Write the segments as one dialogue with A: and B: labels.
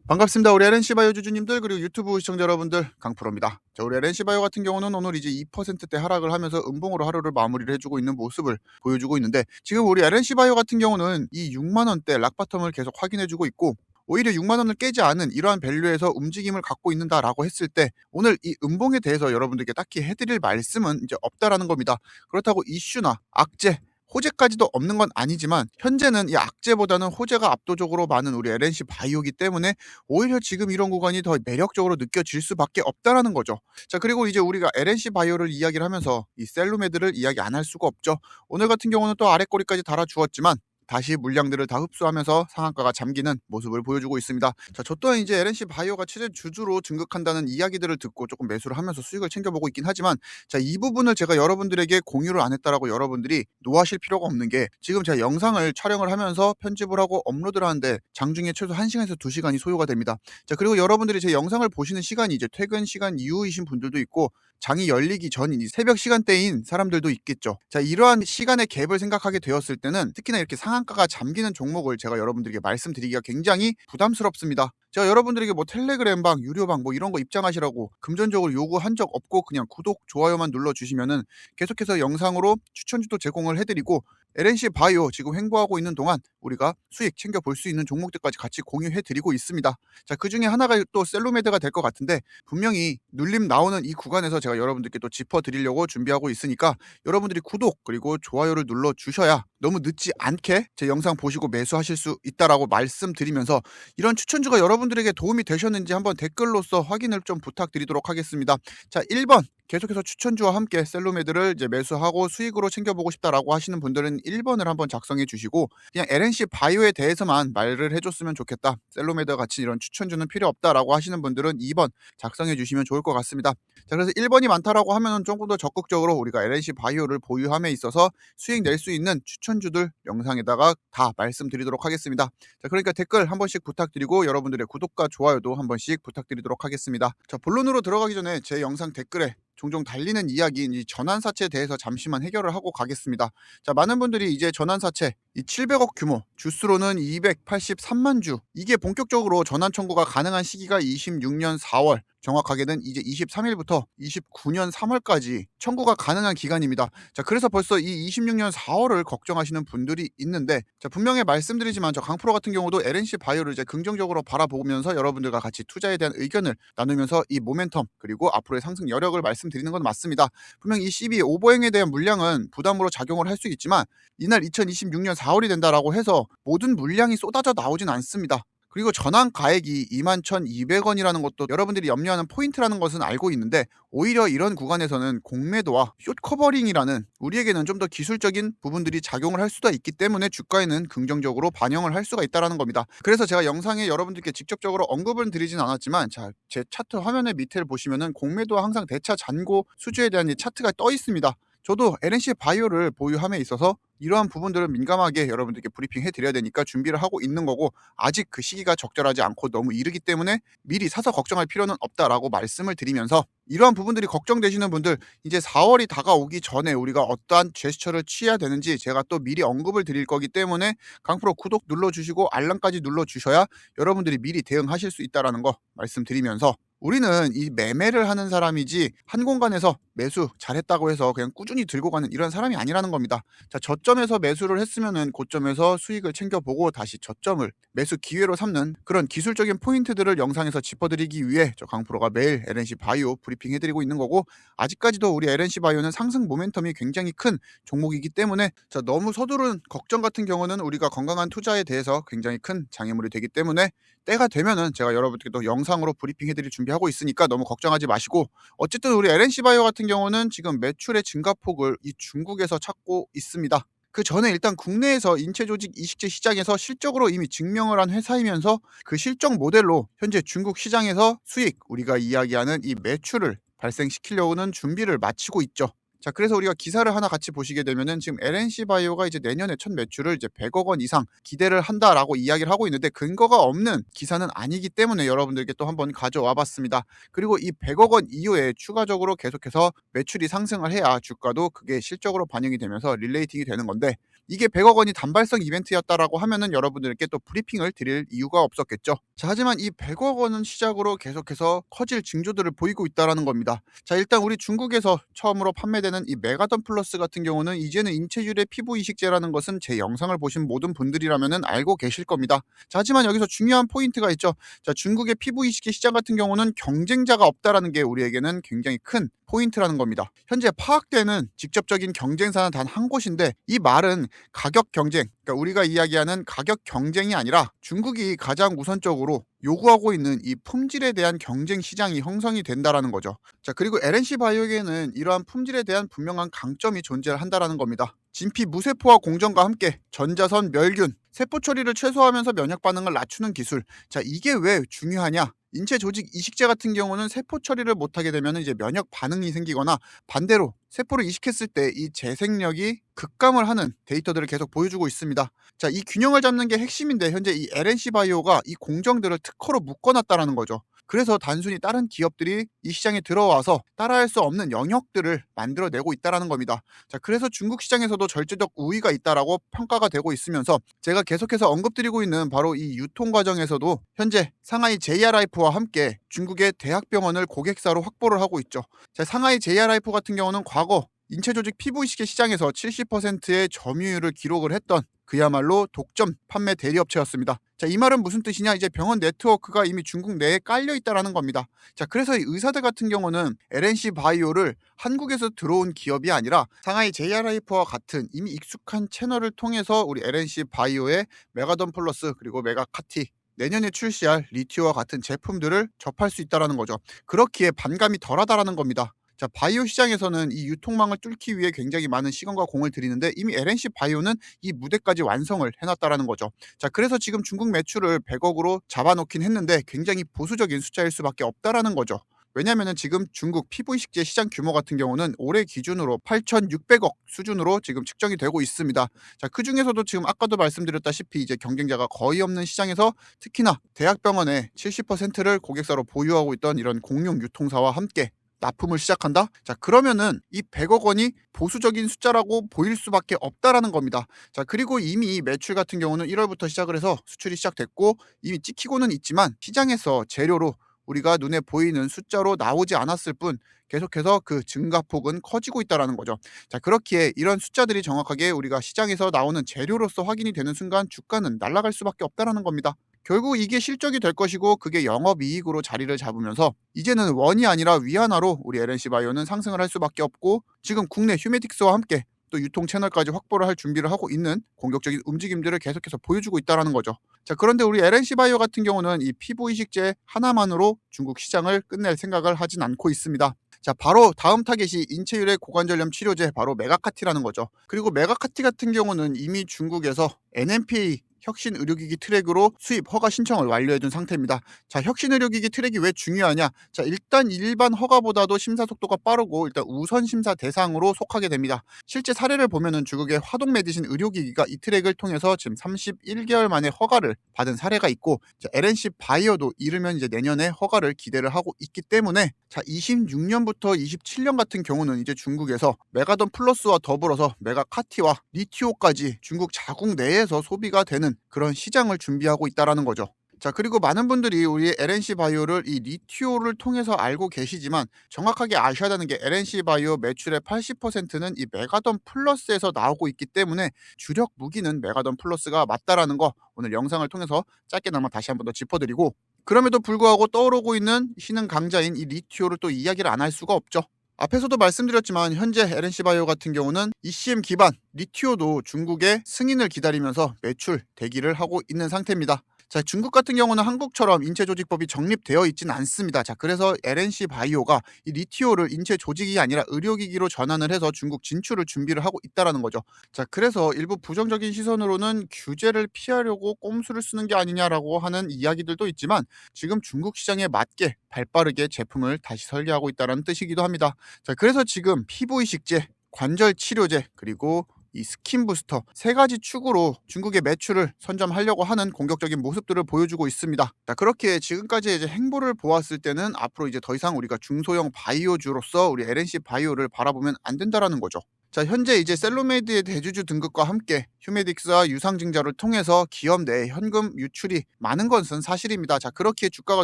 A: 반갑습니다. 우리 LNC바이오 주주님들 그리고 유튜브 시청자 여러분들 강프로입니다. 자, 우리 LNC바이오 같은 경우는 오늘 이제 2%대 하락을 하면서 음봉으로 하루를 마무리를 해주고 있는 모습을 보여주고 있는데 지금 우리 LNC바이오 같은 경우는 이 6만 원대 락바텀을 계속 확인해주고 있고 오히려 6만 원을 깨지 않은 이러한 밸류에서 움직임을 갖고 있는다라고 했을 때 오늘 이 음봉에 대해서 여러분들께 딱히 해드릴 말씀은 이제 없다라는 겁니다. 그렇다고 이슈나 악재 호재까지도 없는 건 아니지만 현재는 이 악재보다는 호재가 압도적으로 많은 우리 LNC 바이오기 때문에 오히려 지금 이런 구간이 더 매력적으로 느껴질 수밖에 없다라는 거죠. 자, 그리고 이제 우리가 LNC 바이오를 이야기를 하면서 이 셀루메드를 이야기 안 할 수가 없죠. 오늘 같은 경우는 또 아래 꼬리까지 달아주었지만 다시 물량들을 다 흡수하면서 상한가가 잠기는 모습을 보여주고 있습니다. 자, 저 또한 이제 LNC 바이오가 최대 주주로 등극한다는 이야기들을 듣고 조금 매수를 하면서 수익을 챙겨보고 있긴 하지만 자, 이 부분을 제가 여러분들에게 공유를 안 했다라고 여러분들이 노하실 필요가 없는 게 지금 제가 영상을 촬영을 하면서 편집을 하고 업로드를 하는데 장중에 최소 1시간에서 2시간이 소요가 됩니다. 자, 그리고 여러분들이 제 영상을 보시는 시간이 이제 퇴근 시간 이후이신 분들도 있고 장이 열리기 전인 이 새벽 시간대인 사람들도 있겠죠. 자, 이러한 시간의 갭을 생각하게 되었을 때는 특히나 이렇게 상한가가 잠기는 종목을 제가 여러분들에게 말씀드리기가 굉장히 부담스럽습니다. 제가 여러분들에게 뭐 텔레그램방, 유료방 뭐 이런 거 입장하시라고 금전적으로 요구한 적 없고 그냥 구독, 좋아요만 눌러주시면은 계속해서 영상으로 추천주도 제공을 해드리고 LNC 바이오 지금 횡보하고 있는 동안 우리가 수익 챙겨볼 수 있는 종목들까지 같이 공유해드리고 있습니다. 자, 그 중에 하나가 또 셀루메드가 될 것 같은데 분명히 눌림 나오는 이 구간에서 제가 여러분들께 또 짚어드리려고 준비하고 있으니까 여러분들이 구독 그리고 좋아요를 눌러주셔야 너무 늦지 않게 제 영상 보시고 매수하실 수 있다라고 말씀드리면서 이런 추천주가 여러분들에게 도움이 되셨는지 한번 댓글로서 확인을 좀 부탁드리도록 하겠습니다. 자, 1번 계속해서 추천주와 함께 셀루메드를 이제 매수하고 수익으로 챙겨보고 싶다라고 하시는 분들은 1번을 한번 작성해 주시고 그냥 LNC 바이오에 대해서만 말을 해줬으면 좋겠다. 셀루메드 같이 이런 추천주는 필요 없다라고 하시는 분들은 2번 작성해 주시면 좋을 것 같습니다. 자, 그래서 1번이 많다라고 하면 조금 더 적극적으로 우리가 LNC 바이오를 보유함에 있어서 수익 낼 수 있는 추천주들 영상에다가 다 말씀드리도록 하겠습니다. 자, 그러니까 댓글 한 번씩 부탁드리고 여러분들의 구독과 좋아요도 한 번씩 부탁드리도록 하겠습니다. 자, 본론으로 들어가기 전에 제 영상 댓글에 종종 달리는 이야기인 이 전환사채에 대해서 잠시만 해결을 하고 가겠습니다. 자, 많은 분들이 이제 전환사채 이 700억 규모 주수로는 283만 주 이게 본격적으로 전환 청구가 가능한 시기가 26년 4월 정확하게는 이제 23일부터 29년 3월까지 청구가 가능한 기간입니다. 자, 그래서 벌써 이 26년 4월을 걱정하시는 분들이 있는데 자, 분명히 말씀드리지만 저 강프로 같은 경우도 LNC 바이오를 이제 긍정적으로 바라보면서 여러분들과 같이 투자에 대한 의견을 나누면서 이 모멘텀 그리고 앞으로의 상승 여력을 말씀드리는 건 맞습니다. 분명 이 CB 오버행에 대한 물량은 부담으로 작용을 할 수 있지만 이날 2026년 4월이 된다라고 해서 모든 물량이 쏟아져 나오진 않습니다. 그리고 전환 가액이 21,200원이라는 것도 여러분들이 염려하는 포인트라는 것은 알고 있는데 오히려 이런 구간에서는 공매도와 숏 커버링이라는 우리에게는 좀 더 기술적인 부분들이 작용을 할 수가 있기 때문에 주가에는 긍정적으로 반영을 할 수가 있다는 겁니다. 그래서 제가 영상에 여러분들께 직접적으로 언급은 드리진 않았지만 자, 제 차트 화면의 밑을 보시면은 공매도와 항상 대차 잔고 수주에 대한 이 차트가 떠 있습니다. 저도 LNC 바이오를 보유함에 있어서 이러한 부분들은 민감하게 여러분들께 브리핑 해드려야 되니까 준비를 하고 있는 거고 아직 그 시기가 적절하지 않고 너무 이르기 때문에 미리 사서 걱정할 필요는 없다라고 말씀을 드리면서 이러한 부분들이 걱정되시는 분들 이제 4월이 다가오기 전에 우리가 어떠한 제스처를 취해야 되는지 제가 또 미리 언급을 드릴 거기 때문에 강프로 구독 눌러주시고 알람까지 눌러주셔야 여러분들이 미리 대응하실 수 있다는 거 말씀드리면서 우리는 이 매매를 하는 사람이지 한 공간에서 매수 잘했다고 해서 그냥 꾸준히 들고 가는 이런 사람이 아니라는 겁니다. 자, 저점에서 매수를 했으면은 고점에서 수익을 챙겨보고 다시 저점을 매수 기회로 삼는 그런 기술적인 포인트들을 영상에서 짚어드리기 위해 저 강프로가 매일 LNC 바이오 브리핑 해드리고 있는 거고 아직까지도 우리 LNC 바이오는 상승 모멘텀이 굉장히 큰 종목이기 때문에 자, 너무 서두른 걱정 같은 경우는 우리가 건강한 투자에 대해서 굉장히 큰 장애물이 되기 때문에 때가 되면은 제가 여러분들께 또 영상으로 브리핑 해드릴 준비하고 있으니까 너무 걱정하지 마시고 어쨌든 우리 LNC 바이오 같은 경우는 지금 매출의 증가폭을 이 중국에서 찾고 있습니다. 그 전에 일단 국내에서 인체조직 이식제 시장에서 실적으로 이미 증명을 한 회사이면서 그 실적 모델로 현재 중국 시장에서 수익 우리가 이야기하는 이 매출을 발생시키려고는 준비를 마치고 있죠. 자, 그래서 우리가 기사를 하나 같이 보시게 되면은 지금 LNC 바이오가 이제 내년에 첫 매출을 이제 100억 원 이상 기대를 한다라고 이야기를 하고 있는데 근거가 없는 기사는 아니기 때문에 여러분들께 또 한번 가져와 봤습니다. 그리고 이 100억 원 이후에 추가적으로 계속해서 매출이 상승을 해야 주가도 그게 실적으로 반영이 되면서 릴레이팅이 되는 건데 이게 100억 원이 단발성 이벤트였다라고 하면은 여러분들께 또 브리핑을 드릴 이유가 없었겠죠. 자, 하지만 이 100억 원은 시작으로 계속해서 커질 징조들을 보이고 있다라는 겁니다. 자, 일단 우리 중국에서 처음으로 판매되는 이 메가던 플러스 같은 경우는 이제는 인체 유래 피부 이식제라는 것은 제 영상을 보신 모든 분들이라면은 알고 계실 겁니다. 자, 하지만 여기서 중요한 포인트가 있죠. 자, 중국의 피부 이식제 시장 같은 경우는 경쟁자가 없다라는 게 우리에게는 굉장히 큰 포인트라는 겁니다. 현재 파악되는 직접적인 경쟁사는 단 한 곳인데, 이 말은 가격 경쟁, 그러니까 우리가 이야기하는 가격 경쟁이 아니라 중국이 가장 우선적으로 요구하고 있는 이 품질에 대한 경쟁 시장이 형성이 된다라는 거죠. 자, 그리고 LNC 바이오에게는 이러한 품질에 대한 분명한 강점이 존재한다라는 겁니다. 진피 무세포화 공정과 함께 전자선 멸균, 세포 처리를 최소화하면서 면역 반응을 낮추는 기술. 자, 이게 왜 중요하냐? 인체 조직 이식제 같은 경우는 세포 처리를 못하게 되면 이제 면역 반응이 생기거나, 반대로 세포를 이식했을 때 이 재생력이 급감을 하는 데이터들을 계속 보여주고 있습니다. 자, 이 균형을 잡는 게 핵심인데, 현재 이 LNC 바이오가 이 공정들을 특허로 묶어놨다라는 거죠. 그래서 단순히 다른 기업들이 이 시장에 들어와서 따라할 수 없는 영역들을 만들어내고 있다라는 겁니다. 자, 그래서 중국 시장에서도 절대적 우위가 있다라고 평가가 되고 있으면서, 제가 계속해서 언급드리고 있는 바로 이 유통 과정에서도 현재 상하이 JR라이프와 함께 중국의 대학병원을 고객사로 확보를 하고 있죠. 자, 상하이 JR라이프 같은 경우는 과거 인체조직 피부 이식의 시장에서 70%의 점유율을 기록을 했던 그야말로 독점 판매 대리업체였습니다. 자, 이 말은 무슨 뜻이냐? 이제 병원 네트워크가 이미 중국 내에 깔려 있다라는 겁니다. 자, 그래서 이 의사들 같은 경우는 LNC 바이오를 한국에서 들어온 기업이 아니라 상하이 JR라이프와 같은 이미 익숙한 채널을 통해서 우리 LNC 바이오의 메가던 플러스, 그리고 메가카티, 내년에 출시할 리티오와 같은 제품들을 접할 수 있다라는 거죠. 그렇기에 반감이 덜하다라는 겁니다. 자, 바이오 시장에서는 이 유통망을 뚫기 위해 굉장히 많은 시간과 공을 들이는데, 이미 LNC 바이오는 이 무대까지 완성을 해놨다라는 거죠. 자, 그래서 지금 중국 매출을 100억으로 잡아놓긴 했는데 굉장히 보수적인 숫자일 수밖에 없다라는 거죠. 왜냐하면 지금 중국 피부 이식제 시장 규모 같은 경우는 올해 기준으로 8,600억 수준으로 지금 측정이 되고 있습니다. 자, 그 중에서도 지금 아까도 말씀드렸다시피 이제 경쟁자가 거의 없는 시장에서, 특히나 대학병원의 70%를 고객사로 보유하고 있던 이런 공용 유통사와 함께 납품을 시작한다? 자, 그러면은 이 100억 원이 보수적인 숫자라고 보일 수밖에 없다라는 겁니다. 자, 그리고 이미 매출 같은 경우는 1월부터 시작을 해서 수출이 시작됐고 이미 찍히고는 있지만, 시장에서 재료로 우리가 눈에 보이는 숫자로 나오지 않았을 뿐 계속해서 그 증가폭은 커지고 있다라는 거죠. 자, 그렇기에 이런 숫자들이 정확하게 우리가 시장에서 나오는 재료로서 확인이 되는 순간 주가는 날아갈 수밖에 없다라는 겁니다. 결국 이게 실적이 될 것이고, 그게 영업이익으로 자리를 잡으면서 이제는 원이 아니라 위안화로 우리 LNC 바이오는 상승을 할 수밖에 없고, 지금 국내 휴메틱스와 함께 또 유통 채널까지 확보를 할 준비를 하고 있는 공격적인 움직임들을 계속해서 보여주고 있다는 거죠. 자, 그런데 우리 LNC 바이오 같은 경우는 이 피부 이식제 하나만으로 중국 시장을 끝낼 생각을 하진 않고 있습니다. 자, 바로 다음 타겟이 인체 유래 고관절염 치료제, 바로 메가카티라는 거죠. 그리고 메가카티 같은 경우는 이미 중국에서 NMPA 혁신 의료기기 트랙으로 수입 허가 신청을 완료해둔 상태입니다. 자, 혁신 의료기기 트랙이 왜 중요하냐? 자, 일단 일반 허가보다도 심사 속도가 빠르고 일단 우선 심사 대상으로 속하게 됩니다. 실제 사례를 보면은 중국의 화동 메디신 의료기기가 이 트랙을 통해서 지금 31개월 만에 허가를 받은 사례가 있고, 자, LNC 바이오도 이르면 이제 내년에 허가를 기대를 하고 있기 때문에, 자, 26년부터 27년 같은 경우는 이제 중국에서 메가던 플러스와 더불어서 메가카티와 리티오까지 중국 자국 내에서 소비가 되는 그런 시장을 준비하고 있다라는 거죠. 자, 그리고 많은 분들이 우리 LNC 바이오를 이 리티오를 통해서 알고 계시지만, 정확하게 아셔야 되는 게 LNC 바이오 매출의 80%는 이 메가던 플러스에서 나오고 있기 때문에 주력 무기는 메가던 플러스가 맞다라는 거 오늘 영상을 통해서 짧게나마 다시 한번 더 짚어드리고, 그럼에도 불구하고 떠오르고 있는 신흥 강자인 이 리티오를 또 이야기를 안 할 수가 없죠. 앞에서도 말씀드렸지만 현재 LNC 바이오 같은 경우는 ECM 기반 리티오도 중국의 승인을 기다리면서 매출 대기를 하고 있는 상태입니다. 자, 중국 같은 경우는 한국처럼 인체조직법이 정립되어 있지는 않습니다. 자, 그래서 LNC 바이오가 이 리티오를 인체 조직이 아니라 의료기기로 전환을 해서 중국 진출을 준비를 하고 있다라는 거죠. 자, 그래서 일부 부정적인 시선으로는 규제를 피하려고 꼼수를 쓰는 게 아니냐라고 하는 이야기들도 있지만, 지금 중국 시장에 맞게 발빠르게 제품을 다시 설계하고 있다는 뜻이기도 합니다. 자, 그래서 지금 피부 이식제, 관절 치료제, 그리고 이 스킨 부스터 세 가지 축으로 중국의 매출을 선점하려고 하는 공격적인 모습들을 보여주고 있습니다. 자, 그렇게 지금까지 이제 행보를 보았을 때는 앞으로 이제 더 이상 우리가 중소형 바이오주로서 우리 LNC 바이오를 바라보면 안 된다라는 거죠. 자, 현재 이제 셀로메이드의 대주주 등극과 함께 휴메딕스와 유상증자를 통해서 기업 내 현금 유출이 많은 것은 사실입니다. 자, 그렇기에 주가가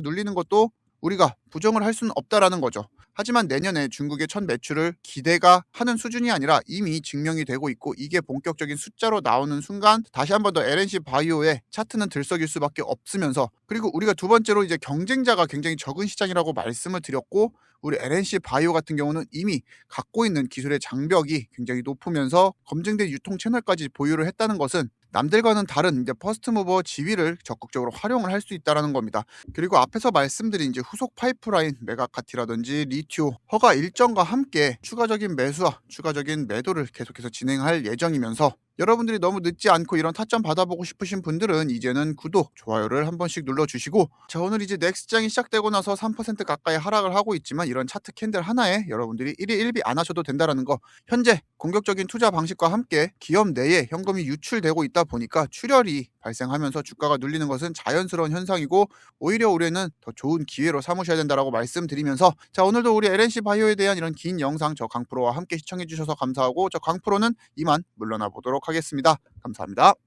A: 눌리는 것도 우리가 부정을 할 수는 없다라는 거죠. 하지만 내년에 중국의 첫 매출을 기대가 하는 수준이 아니라 이미 증명이 되고 있고, 이게 본격적인 숫자로 나오는 순간 다시 한 번 더 LNC 바이오의 차트는 들썩일 수밖에 없으면서, 그리고 우리가 두 번째로 이제 경쟁자가 굉장히 적은 시장이라고 말씀을 드렸고, 우리 LNC 바이오 같은 경우는 이미 갖고 있는 기술의 장벽이 굉장히 높으면서 검증된 유통 채널까지 보유를 했다는 것은 남들과는 다른 이제 퍼스트 무버 지위를 적극적으로 활용을 할 수 있다는 겁니다. 그리고 앞에서 말씀드린 이제 후속 파이프라인 메가카티라든지 리튜 허가 일정과 함께 추가적인 매수와 추가적인 매도를 계속해서 진행할 예정이면서, 여러분들이 너무 늦지 않고 이런 타점 받아보고 싶으신 분들은 이제는 구독, 좋아요를 한 번씩 눌러주시고, 자, 오늘 이제 넥스장이 시작되고 나서 3% 가까이 하락을 하고 있지만 이런 차트 캔들 하나에 여러분들이 1일 1비 안 하셔도 된다는 거, 현재 공격적인 투자 방식과 함께 기업 내에 현금이 유출되고 있다 보니까 출혈이 발생하면서 주가가 눌리는 것은 자연스러운 현상이고, 오히려 올해는 더 좋은 기회로 삼으셔야 된다라고 말씀드리면서, 자, 오늘도 우리 LNC 바이오에 대한 이런 긴 영상 저 강프로와 함께 시청해 주셔서 감사하고, 저 강프로는 이만 물러나 보도록 하겠습니다. 감사합니다.